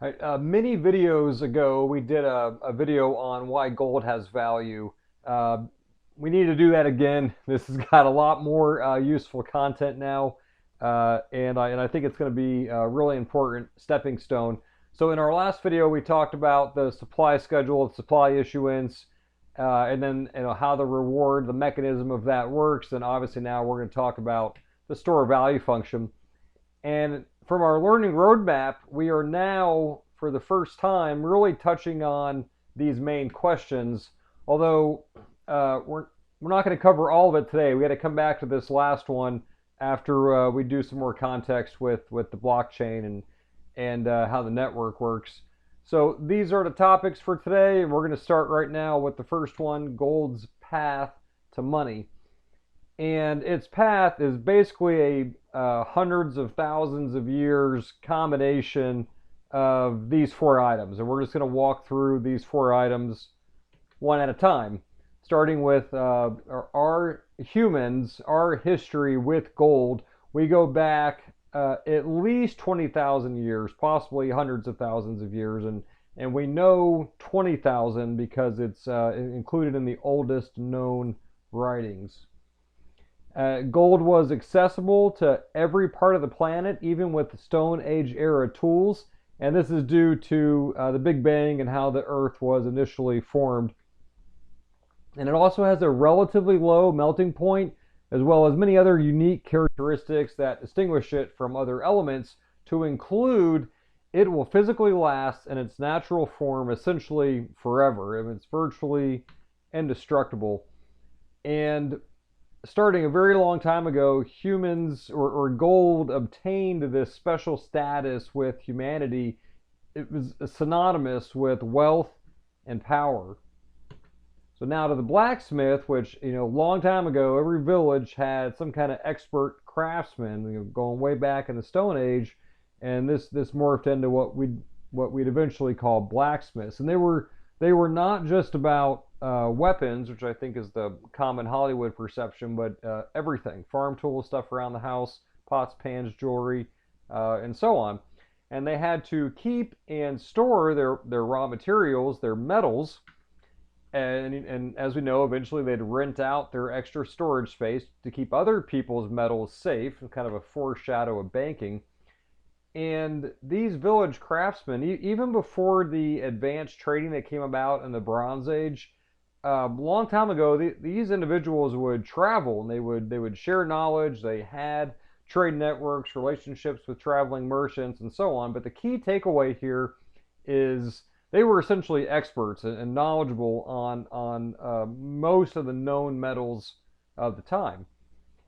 Many videos ago, we did a video on why gold has value. Uh, we need to do that again. This has got a lot more useful content now, and I think it's going to be a really important stepping stone. So in our last video, we talked about the supply schedule, the supply issuance, and then how the reward, the mechanism of that works. And obviously now we're going to talk about the store value function. And from our learning roadmap, we are now, for the first time, really touching on these main questions. Although we're not going to cover all of it today. We got to come back to this last one after we do some more context with the blockchain and how the network works. So these are the topics for today, and we're going to start right now with the first one: gold's path to money. And its path is basically a hundreds of thousands of years combination of these four items. And we're just going to walk through these four items one at a time, starting with our humans, our history with gold. We go back at least 20,000 years, possibly hundreds of thousands of years. And we know 20,000 because it's included in the oldest known writings. Gold was accessible to every part of the planet, even with Stone Age era tools, and this is due to the Big Bang and how the Earth was initially formed. And it also has a relatively low melting point, as well as many other unique characteristics that distinguish it from other elements, to include it will physically last in its natural form essentially forever. I mean, it's virtually indestructible. And starting a very long time ago, humans or gold obtained this special status with humanity. It was synonymous with wealth and power. So now to the blacksmith, which, long time ago, every village had some kind of expert craftsman, going way back in the Stone Age, and this morphed into what we'd eventually call blacksmiths. And they were not just about weapons, which I think is the common Hollywood perception, but everything: farm tools, stuff around the house, pots, pans, jewelry, and so on. And they had to keep and store their raw materials, their metals, and as we know, eventually they'd rent out their extra storage space to keep other people's metals safe, kind of a foreshadow of banking. And these village craftsmen, even before the advanced trading that came about in the Bronze Age, a long time ago, these individuals would travel and they would share knowledge. They had trade networks, relationships with traveling merchants, and so on. But the key takeaway here is they were essentially experts and knowledgeable on most of the known metals of the time.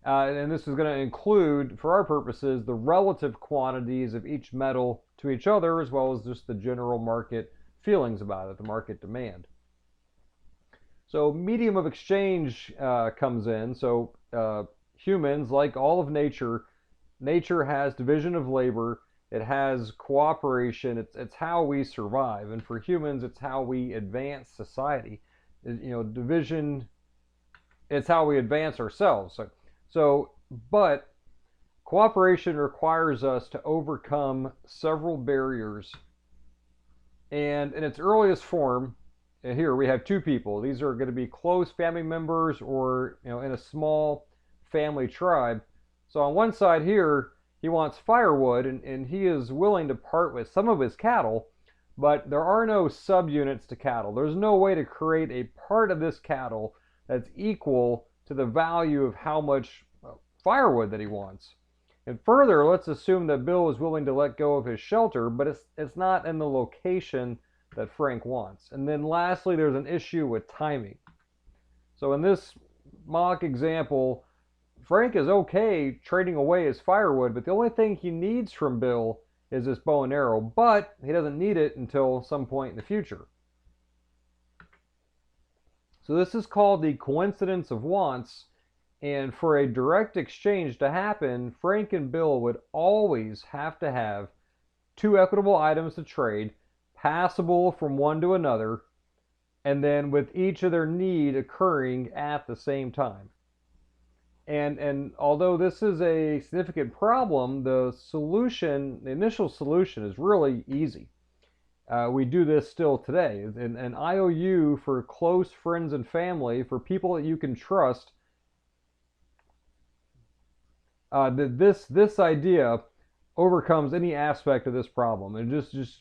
And this is going to include, for our purposes, the relative quantities of each metal to each other, as well as just the general market feelings about it, the market demand. So medium of exchange comes in. So humans, like all of nature, nature has division of labor. It has cooperation. It's how we survive. And for humans, it's how we advance society. Division, it's how we advance ourselves. But cooperation requires us to overcome several barriers. And in its earliest form, here we have two people. These are going to be close family members, or in a small family tribe. So on one side here, he wants firewood, and he is willing to part with some of his cattle, but there are no subunits to cattle. There's no way to create a part of this cattle that's equal to the value of how much firewood that he wants. And further, let's assume that Bill is willing to let go of his shelter, but it's not in the location that Frank wants. And then lastly, there's an issue with timing. So in this mock example, Frank is okay trading away his firewood, but the only thing he needs from Bill is this bow and arrow, but he doesn't need it until some point in the future. So this is called the coincidence of wants, and for a direct exchange to happen, Frank and Bill would always have to have two equitable items to trade, passable from one to another, and then with each of their need occurring at the same time. And although this is a significant problem, the initial solution is really easy. We do this still today. An IOU for close friends and family, for people that you can trust. This idea overcomes any aspect of this problem. It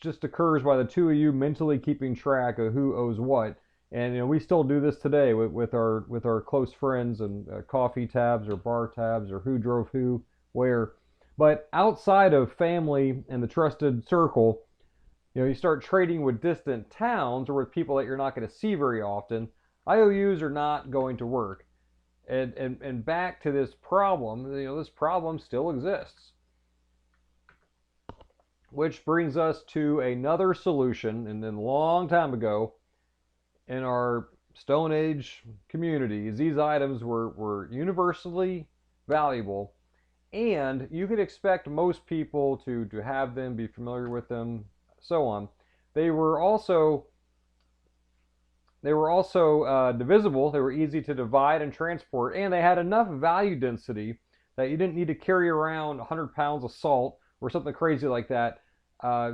just occurs by the two of you mentally keeping track of who owes what. And we still do this today with our close friends and coffee tabs or bar tabs or who drove who where. But outside of family and the trusted circle, you start trading with distant towns or with people that you're not going to see very often. IOUs are not going to work. And back to this problem, this problem still exists. Which brings us to another solution. And then a long time ago, in our Stone Age communities, these items were universally valuable, and you could expect most people to have them, be familiar with them, so on. They were also divisible. They were easy to divide and transport, and they had enough value density that you didn't need to carry around 100 pounds of salt or something crazy like that.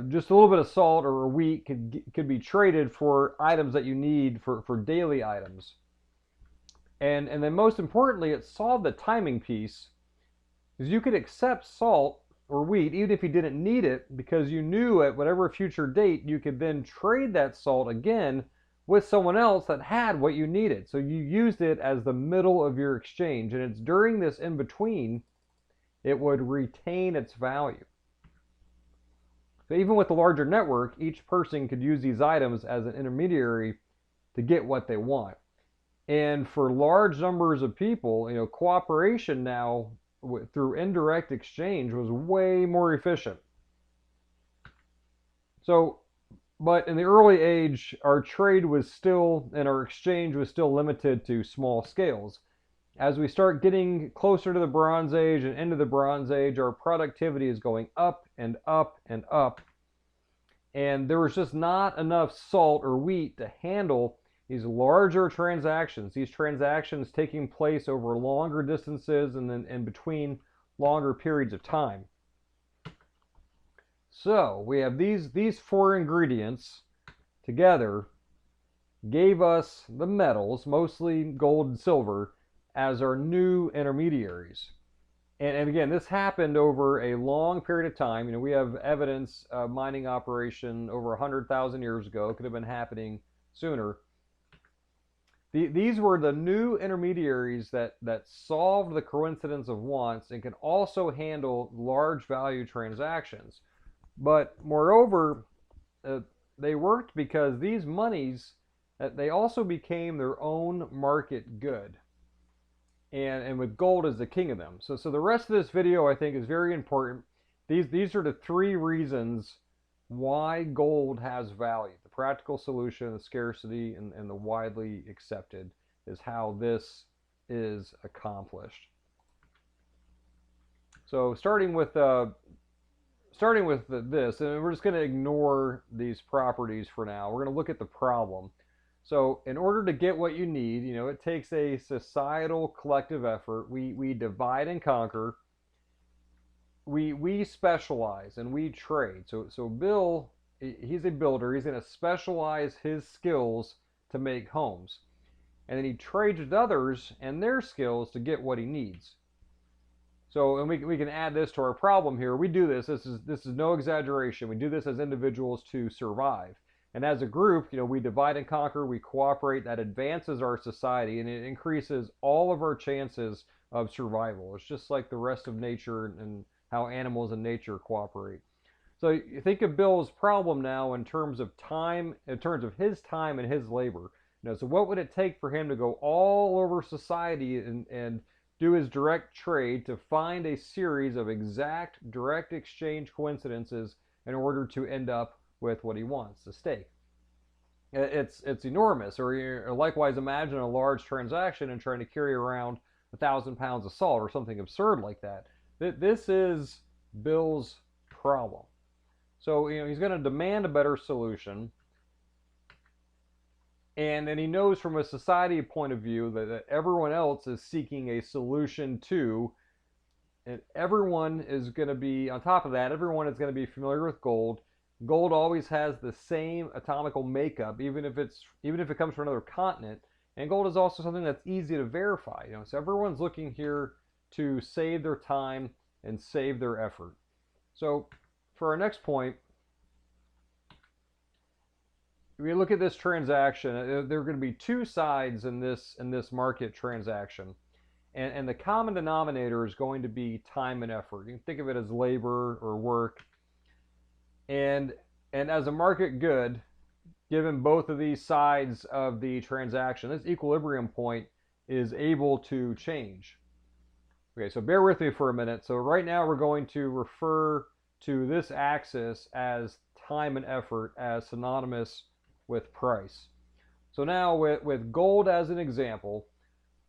Just a little bit of salt or wheat could be traded for items that you need for daily items. And then most importantly, it solved the timing piece, because you could accept salt or wheat even if you didn't need it, because you knew at whatever future date you could then trade that salt again with someone else that had what you needed. So you used it as the middle of your exchange, and it's during this in between it would retain its value. So even with the larger network, each person could use these items as an intermediary to get what they want. And for large numbers of people, cooperation now through indirect exchange was way more efficient. So, but in the early age, our trade was still, and our exchange was still limited to small scales. As we start getting closer to the Bronze Age and into the Bronze Age, our productivity is going up and up and up. And there was just not enough salt or wheat to handle these larger transactions. These transactions taking place over longer distances and then in between longer periods of time. So we have these four ingredients together gave us the metals, mostly gold and silver, as our new intermediaries. And again, this happened over a long period of time. We have evidence of mining operation over 100,000 years ago. It could have been happening sooner. These were the new intermediaries that solved the coincidence of wants and can also handle large value transactions. But moreover, they worked because these monies, they also became their own market good. And with gold as the king of them. So the rest of this video, I think, is very important. These are the three reasons why gold has value. The practical solution, the scarcity, and the widely accepted is how this is accomplished. So starting with this, and we're just going to ignore these properties for now. We're going to look at the problem. So in order to get what you need, it takes a societal collective effort. We divide and conquer. We specialize and we trade. So Bill, he's a builder. He's going to specialize his skills to make homes. And then he trades with others and their skills to get what he needs. So, and we can add this to our problem here. We do this. This is no exaggeration. We do this as individuals to survive. And as a group, we divide and conquer, we cooperate. That advances our society, and it increases all of our chances of survival. It's just like the rest of nature and how animals and nature cooperate. So you think of Bill's problem now in terms of time, in terms of his time and his labor. So what would it take for him to go all over society and do his direct trade to find a series of exact direct exchange coincidences in order to end up with what he wants, the steak? It's enormous. Or likewise, imagine a large transaction and trying to carry around 1,000 pounds of salt or something absurd like that. This is Bill's problem. So he's going to demand a better solution, and he knows from a society point of view that everyone else is seeking a solution to, and everyone is going to be on top of that. Everyone is going to be familiar with gold. Gold always has the same atomical makeup, even if it comes from another continent. And gold is also something that's easy to verify. So everyone's looking here to save their time and save their effort. So for our next point, we look at this transaction. There are going to be two sides in this market transaction, and the common denominator is going to be time and effort. You can think of it as labor or work. And as a market good, given both of these sides of the transaction, this equilibrium point is able to change. Okay, so bear with me for a minute. So right now we're going to refer to this axis as time and effort as synonymous with price. So now with gold as an example,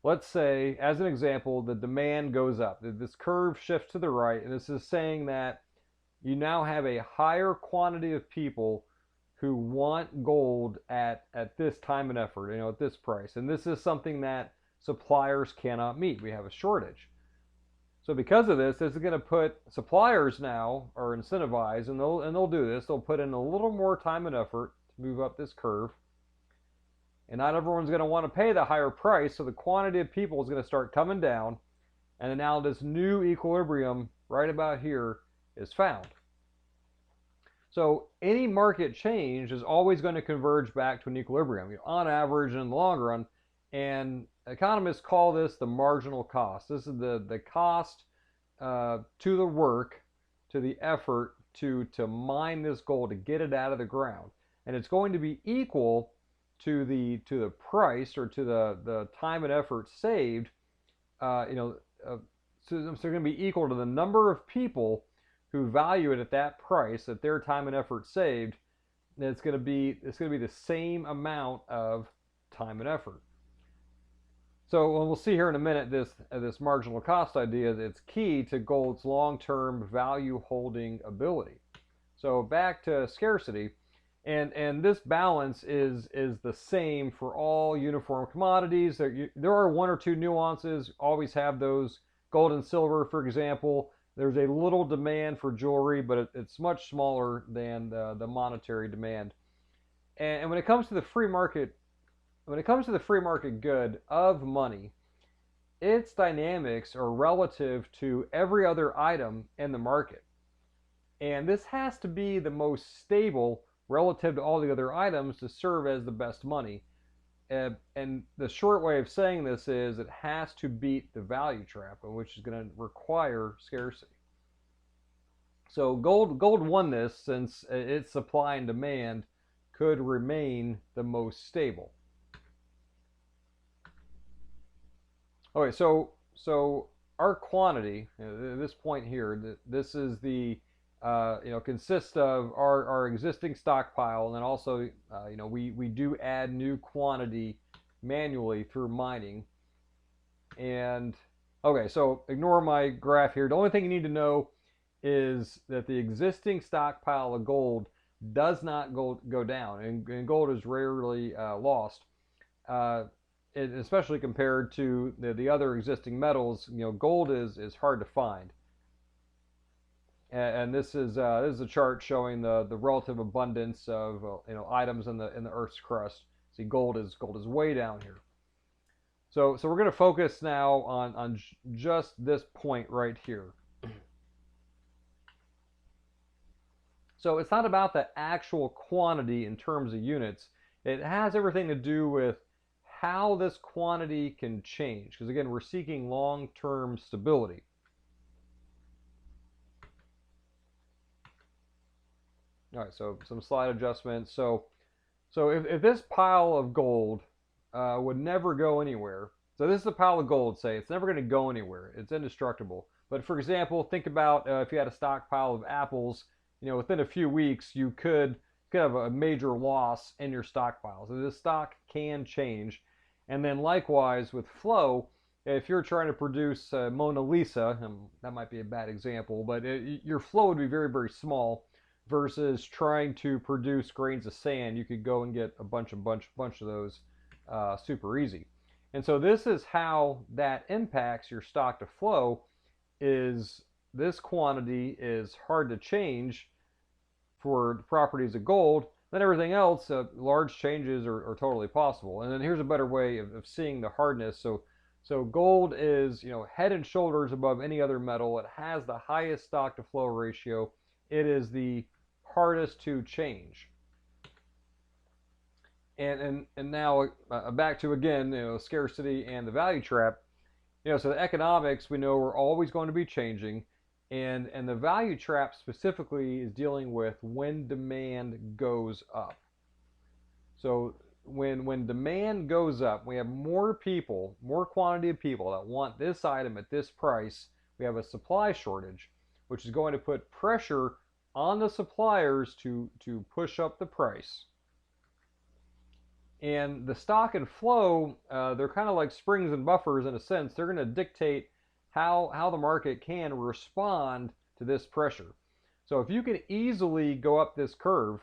let's say, as an example, the demand goes up. This curve shifts to the right, and this is saying that you now have a higher quantity of people who want gold at this time and effort, at this price. And this is something that suppliers cannot meet. We have a shortage. So because of this is going to put suppliers now are incentivized, and they'll do this. They'll put in a little more time and effort to move up this curve. And not everyone's going to want to pay the higher price, so the quantity of people is going to start coming down. And now this new equilibrium right about here is found. So any market change is always going to converge back to an equilibrium, on average and in the long run. And economists call this the marginal cost. This is the cost to the work, to the effort to mine this gold, to get it out of the ground. And it's going to be equal to the price, or to the time and effort saved. So they're going to be equal to the number of people who value it at that price, at their time and effort saved. And it's going to be the same amount of time and effort. So we'll see here in a minute this marginal cost idea. It's key to gold's long-term value holding ability. So back to scarcity, and this balance is the same for all uniform commodities. There are one or two nuances. Always have those. Gold and silver, for example, there's a little demand for jewelry, but it's much smaller than the monetary demand. And when it comes to the free market, good of money, its dynamics are relative to every other item in the market. And this has to be the most stable relative to all the other items to serve as the best money. And the short way of saying this is it has to beat the value trap, which is going to require scarcity. So gold won this, since its supply and demand could remain the most stable. Okay, so our quantity, this point here, this is the consists of our existing stockpile, and then also we do add new quantity manually through mining. And okay, so ignore my graph here. The only thing you need to know is that the existing stockpile of gold does not go down, and gold is rarely lost. Especially compared to the other existing metals, gold is hard to find. And this is a chart showing the relative abundance of items in the Earth's crust. See, gold is way down here. So we're going to focus now on just this point right here. So it's not about the actual quantity in terms of units. It has everything to do with how this quantity can change, because again, we're seeking long-term stability. All right, so some slide adjustments. So if this pile of gold would never go anywhere, so this is a pile of gold, say, it's never going to go anywhere. It's indestructible. But for example, think about if you had a stockpile of apples, within a few weeks, you could have a major loss in your stockpile. So this stock can change. And then likewise with flow, if you're trying to produce Mona Lisa, and that might be a bad example, but your flow would be very, very small versus trying to produce grains of sand. You could go and get a bunch of those super easy. And so this is how that impacts your stock to flow, is this quantity is hard to change for the properties of gold, then everything else, large changes are totally possible. And then here's a better way of seeing the hardness. So gold is, head and shoulders above any other metal. It has the highest stock to flow ratio. It is the hardest to change. And now back to again, scarcity and the value trap. So the economics we know are always going to be changing, and the value trap specifically is dealing with when demand goes up. So when demand goes up, we have more people, more quantity of people that want this item at this price. We have a supply shortage, which is going to put pressure on the suppliers to push up the price. And the stock and flow, they're kind of like springs and buffers in a sense. They're going to dictate how the market can respond to this pressure. So if you can easily go up this curve,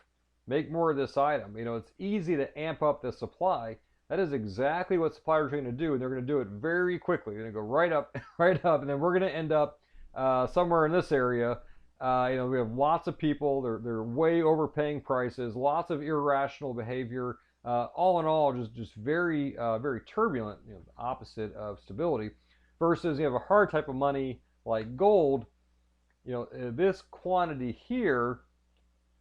make more of this item, it's easy to amp up the supply. That is exactly what suppliers are going to do, and they're going to do it very quickly. They're going to go right up, right up, and then we're going to end up somewhere in this area. We have lots of people. They're way overpaying prices, lots of irrational behavior. All in all, just very very turbulent, the opposite of stability. Versus you have a hard type of money like gold. This quantity here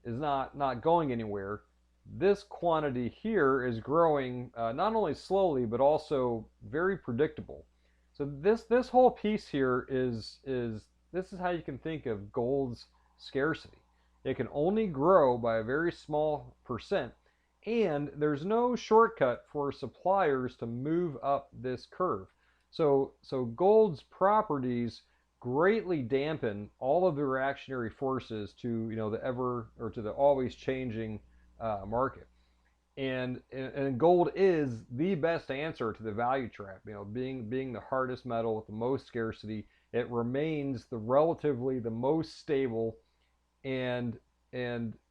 is not going anywhere. This quantity here is growing not only slowly but also very predictable. So this whole piece here is this is how you can think of gold's scarcity. It can only grow by a very small percent. And there's no shortcut for suppliers to move up this curve. So gold's properties greatly dampen all of the reactionary forces to the always changing market. And gold is the best answer to the value trap. Being the hardest metal with the most scarcity, it remains relatively the most stable, and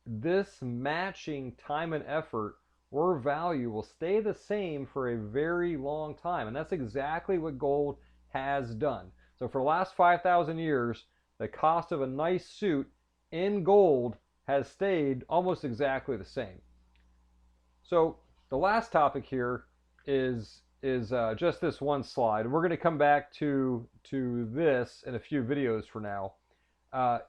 this matching time and effort or value will stay the same for a very long time. And that's exactly what gold has done. So for the last 5,000 years, the cost of a nice suit in gold has stayed almost exactly the same. So the last topic here is just this one slide. We're going to come back to this in a few videos for now.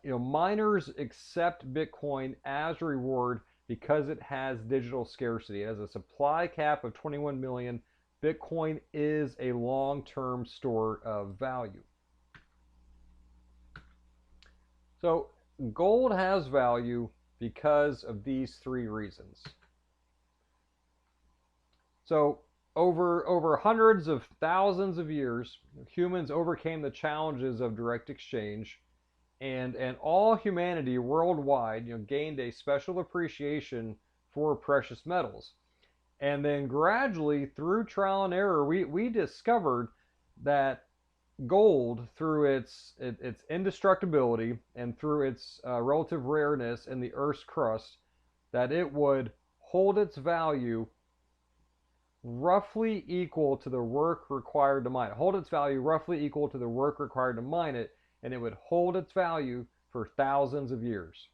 Miners accept Bitcoin as a reward because it has digital scarcity. It has a supply cap of 21 million. Bitcoin is a long-term store of value. So gold has value because of these three reasons. So over hundreds of thousands of years, humans overcame the challenges of direct exchange. And all humanity worldwide, gained a special appreciation for precious metals. And then gradually, through trial and error, we discovered that gold, through its indestructibility and through its relative rareness in the Earth's crust, that it would hold its value roughly equal to the work required to mine it. Hold its value roughly equal to the work required to mine it, and it would hold its value for thousands of years.